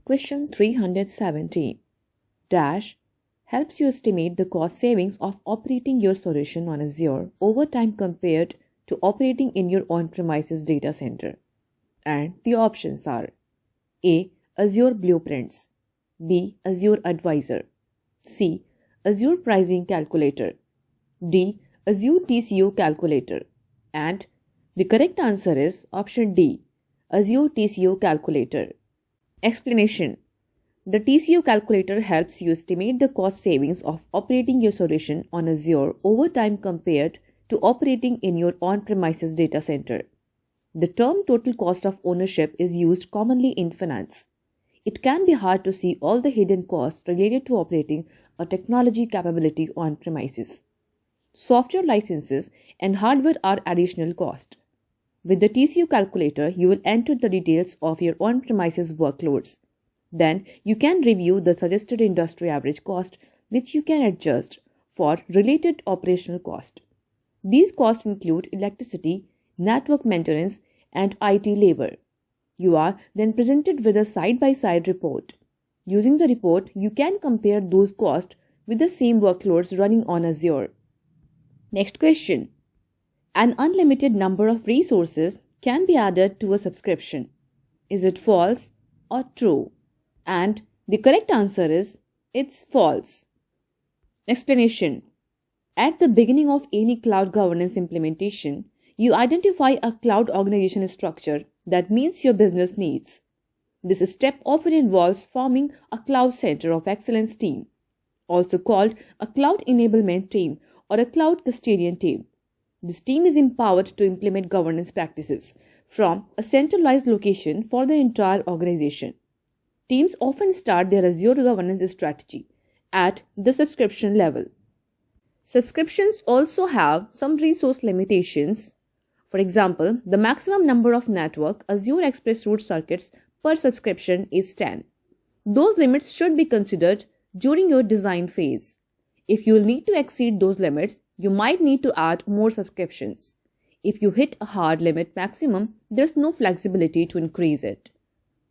Question 317 dash helps you estimate the cost savings of operating your solution on Azure over time compared to operating in your on-premises data center. And the options are A. Azure Blueprints, B. Azure Advisor, C. Azure Pricing Calculator, D. Azure TCO Calculator. And the correct answer is option D. Azure TCO Calculator. Explanation. The TCO calculator helps you estimate the cost savings of operating your solution on Azure over time compared to operating in your on-premises data center. The term total cost of ownership is used commonly in finance. It can be hard to see all the hidden costs related to operating a technology capability on-premises. Software licenses and hardware are additional cost. With the TCO calculator, you will enter the details of your on-premises workloads. Then, you can review the suggested industry average cost, which you can adjust for related operational cost. These costs include electricity, network maintenance, and IT labor. You are then presented with a side-by-side report. Using the report, you can compare those costs with the same workloads running on Azure. Next question. An unlimited number of resources can be added to a subscription. Is it false or true? And the correct answer is, it's false. Explanation. At the beginning of any cloud governance implementation, you identify a cloud organization structure that meets your business needs. This step often involves forming a Cloud Center of Excellence team, also called a Cloud Enablement team or a Cloud Custodian team. This team is empowered to implement governance practices from a centralized location for the entire organization. Teams often start their Azure governance strategy at the subscription level. Subscriptions also have some resource limitations. For example, the maximum number of network Azure Express route circuits per subscription is 10. Those limits should be considered during your design phase. If you will need to exceed those limits, you might need to add more subscriptions. If you hit a hard limit maximum, there is no flexibility to increase it.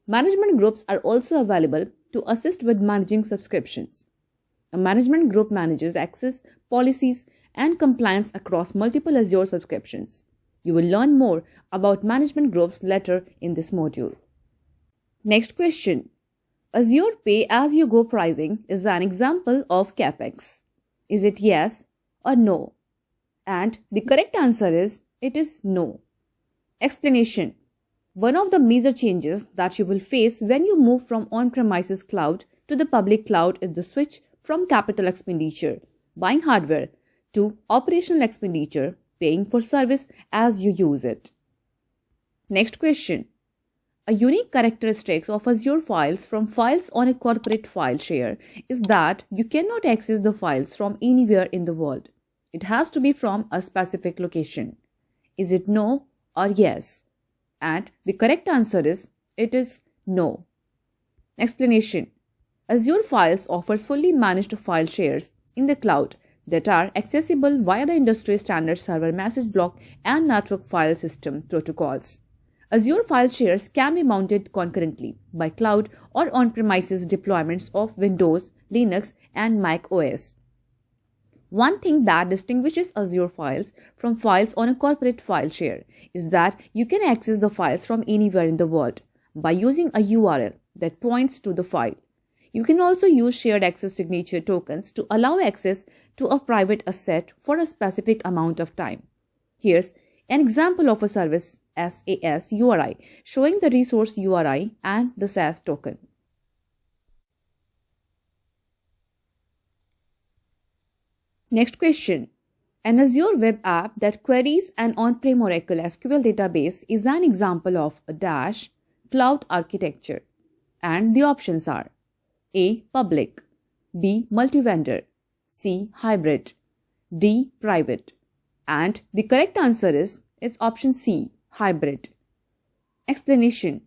Management groups are also available to assist with managing subscriptions. A management group manages access, policies, and compliance across multiple Azure subscriptions. You will learn more about management groups later in this module. Next question. Azure pay-as-you-go pricing is an example of CapEx. Is it yes or no? And the correct answer is, it is no. Explanation. One of the major changes that you will face when you move from on-premises cloud to the public cloud is the switch from capital expenditure, buying hardware, to operational expenditure, paying for service as you use it. Next question. A unique characteristic of Azure files from files on a corporate file share is that you cannot access the files from anywhere in the world. It has to be from a specific location. Is it no or yes? And the correct answer is, it is no. Explanation. Azure Files offers fully managed file shares in the cloud that are accessible via the industry standard server message block and network file system protocols. Azure file shares can be mounted concurrently by cloud or on-premises deployments of Windows, Linux, and Mac OS. One thing that distinguishes Azure files from files on a corporate file share is that you can access the files from anywhere in the world by using a URL that points to the file. You can also use shared access signature tokens to allow access to a private asset for a specific amount of time. Here's an example of a service SAS URI showing the resource URI and the SAS token. Next question. An Azure web app that queries an on-prem Oracle SQL database is an example of a dash cloud architecture. And the options are A. Public, B. Multi-vendor, C. Hybrid, D. Private. And the correct answer is, it's option C. Hybrid. Explanation.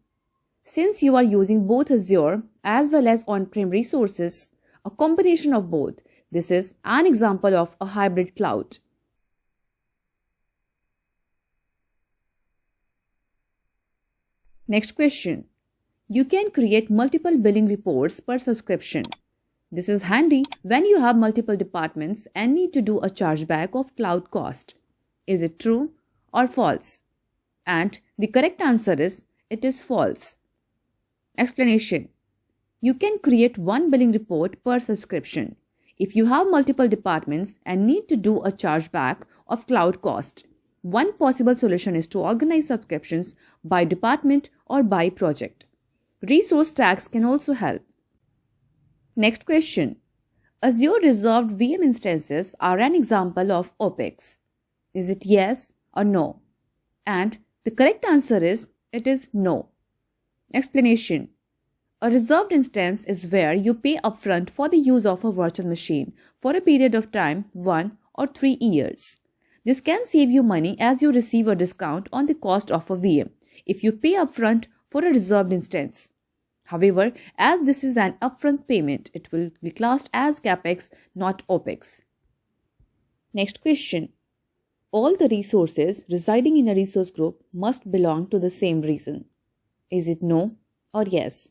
Since you are using both Azure as well as on-prem resources, a combination of both, this is an example of a hybrid cloud. Next question. You can create multiple billing reports per subscription. This is handy when you have multiple departments and need to do a chargeback of cloud cost. Is it true or false? And the correct answer is, it is false. Explanation. You can create one billing report per subscription if you have multiple departments and need to do a chargeback of cloud cost. One possible solution is to organize subscriptions by department or by project. Resource tags can also help. Next question. Azure reserved VM instances are an example of OpEx. Is it yes or no? And the correct answer is, it is no. Explanation. A reserved instance is where you pay upfront for the use of a virtual machine for a period of time 1 or 3 years. This can save you money as you receive a discount on the cost of a VM if you pay upfront for a reserved instance. However, as this is an upfront payment, it will be classed as CapEx, not OpEx. Next question. All the resources residing in a resource group must belong to the same region. Is it no or yes?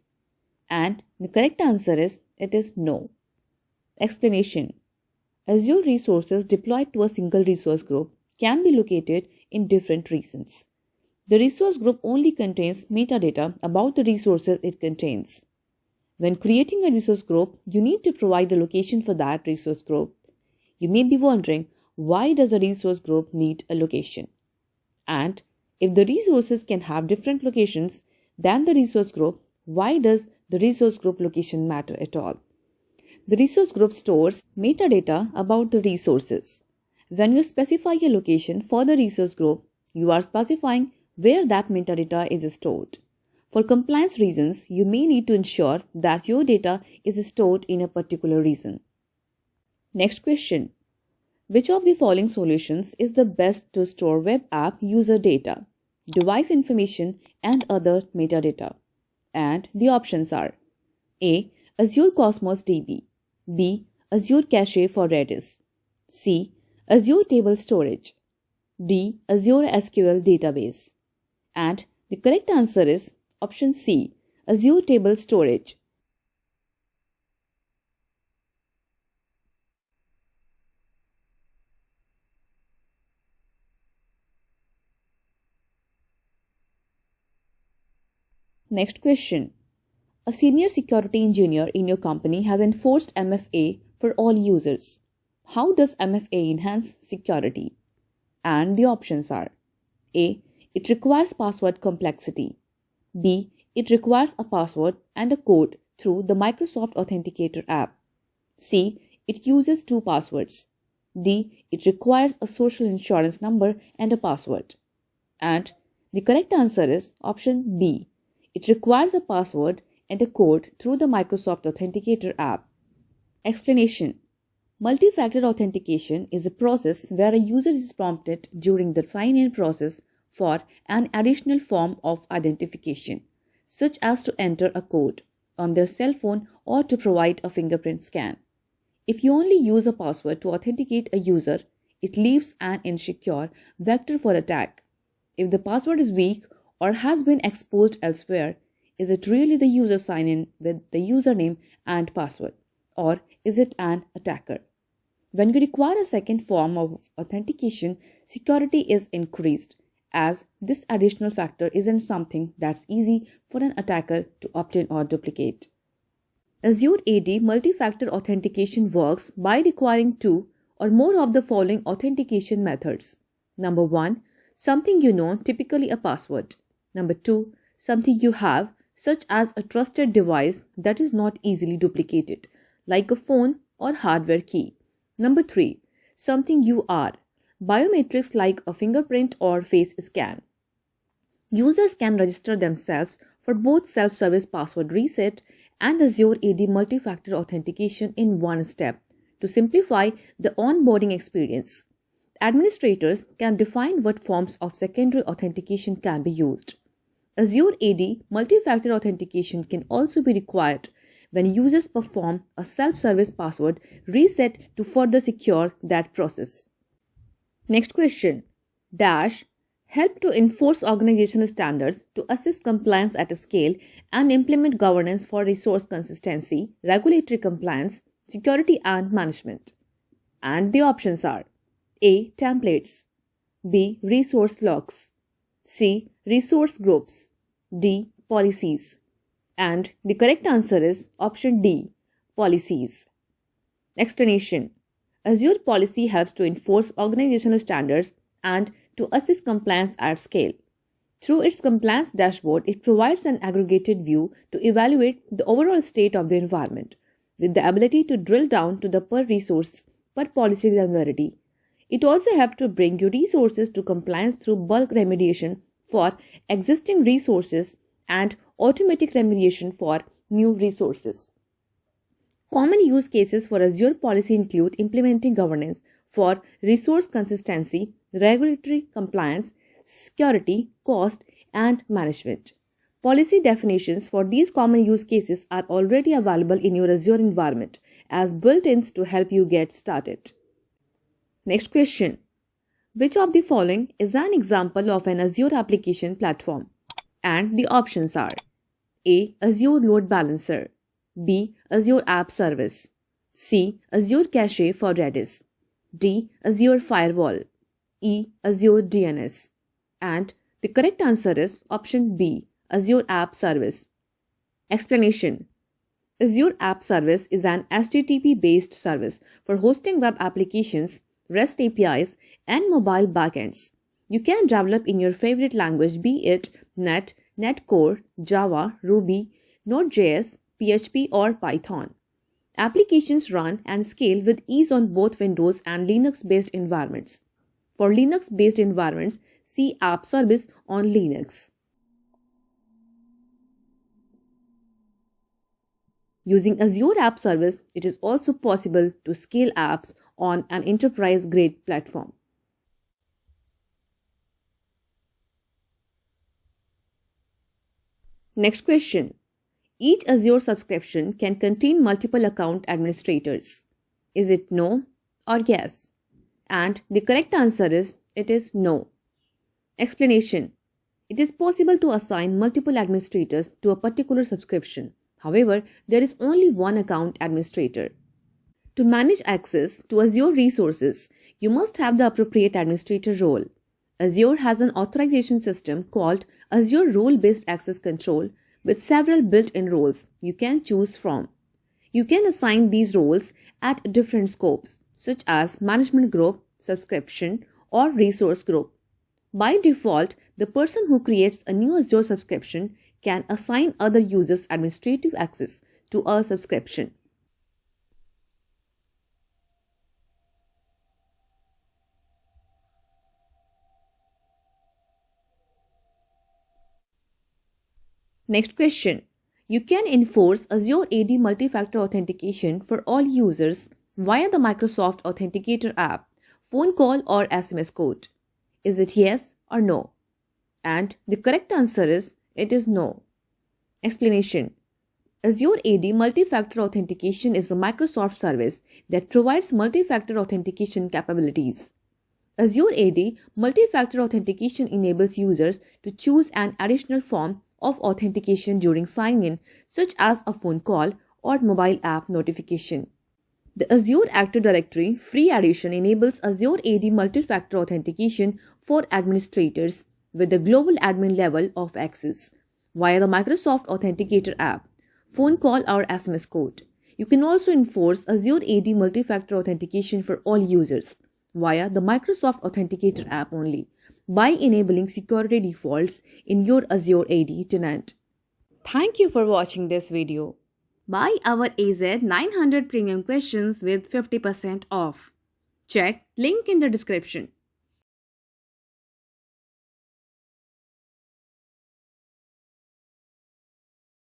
And the correct answer is, it is no. Explanation. Azure resources deployed to a single resource group can be located in different regions. The resource group only contains metadata about the resources it contains. When creating a resource group, you need to provide a location for that resource group. You may be wondering, why does a resource group need a location? And if the resources can have different locations than the resource group, why does the resource group location matter at all? The resource group stores metadata about the resources. When you specify a location for the resource group, you are specifying where that metadata is stored. For compliance reasons, you may need to ensure that your data is stored in a particular region. Next question. Which of the following solutions is the best to store web app user data, device information, and other metadata? And the options are A. Azure Cosmos DB, B. Azure Cache for Redis, C. Azure Table Storage, D. Azure SQL Database. And the correct answer is option C, Azure Table Storage. Next question. A senior security engineer in your company has enforced MFA for all users. How does MFA enhance security? And the options are A. It requires password complexity. B. It requires a password and a code through the Microsoft Authenticator app. C. It uses 2 passwords. D. It requires a social insurance number and a password. And the correct answer is option B. It requires a password and a code through the Microsoft Authenticator app. Explanation. Multi-factor authentication is a process where a user is prompted during the sign-in process for an additional form of identification, such as to enter a code on their cell phone or to provide a fingerprint scan. If you only use a password to authenticate a user, it leaves an insecure vector for attack. If the password is weak or has been exposed elsewhere, is it really the user sign-in with the username and password, or is it an attacker? When we require a second form of authentication, security is increased, as this additional factor isn't something that's easy for an attacker to obtain or duplicate. Azure AD multi-factor authentication works by requiring 2 or more of the following authentication methods. Number 1, something you know, typically a password. Number 2, something you have, such as a trusted device that is not easily duplicated, like a phone or hardware key. Number 3, something you are, biometrics like a fingerprint or face scan. Users can register themselves for both self-service password reset and Azure AD multi-factor authentication in one step to simplify the onboarding experience. Administrators can define what forms of secondary authentication can be used. Azure AD multi-factor authentication can also be required when users perform a self-service password reset to further secure that process. Next question. Dash help to enforce organizational standards, to assess compliance at a scale, and implement governance for resource consistency, regulatory compliance, security, and management. And the options are A. Templates, B. Resource logs, C. Resource groups, D. Policies. And the correct answer is option D. Policies. Explanation. Azure Policy helps to enforce organizational standards and to assess compliance at scale. Through its compliance dashboard, it provides an aggregated view to evaluate the overall state of the environment, with the ability to drill down to the per resource, per policy granularity. It also helps to bring your resources to compliance through bulk remediation for existing resources and automatic remediation for new resources. Common use cases for Azure Policy include implementing governance for resource consistency, regulatory compliance, security, cost, and management. Policy definitions for these common use cases are already available in your Azure environment as built-ins to help you get started. Next question. Which of the following is an example of an Azure application platform? And the options are A. Azure Load Balancer, B. Azure App Service, C. Azure Cache for Redis, D. Azure Firewall, E. Azure DNS. And the correct answer is option B. Azure App Service. Explanation. Azure App Service is an HTTP-based service for hosting web applications, REST APIs, and mobile backends. You can develop in your favorite language, be it Net, Netcore, Java, Ruby, Node.js, PHP, or Python. Applications run and scale with ease on both Windows and Linux-based environments. For Linux-based environments, see App Service on Linux. Using Azure App Service, it is also possible to scale apps on an enterprise-grade platform. Next question. Each Azure subscription can contain multiple account administrators. Is it no or yes? And the correct answer is it is no. Explanation. It is possible to assign multiple administrators to a particular subscription. However, there is only one account administrator. To manage access to Azure resources, you must have the appropriate administrator role. Azure has an authorization system called Azure Role-Based Access Control with several built-in roles you can choose from. You can assign these roles at different scopes, such as management group, subscription, or resource group. By default, the person who creates a new Azure subscription can assign other users administrative access to a subscription. Next question. You can enforce Azure AD multi-factor authentication for all users via the Microsoft Authenticator app, phone call, or SMS code. Is it yes or no? And the correct answer is it is no. Explanation. Azure AD multi-factor authentication is a Microsoft service that provides multi-factor authentication capabilities. Azure AD multi-factor authentication enables users to choose an additional form of authentication during sign-in, such as a phone call or mobile app notification. The Azure Active Directory free edition enables Azure AD multi-factor authentication for administrators with the global admin level of access via the Microsoft Authenticator app, phone call, or SMS code. You can also enforce Azure AD multi-factor authentication for all users via the Microsoft Authenticator app only by enabling security defaults in your Azure AD tenant. Thank you for watching this video. Buy our AZ 900 premium questions with 50% off. Check link in the description.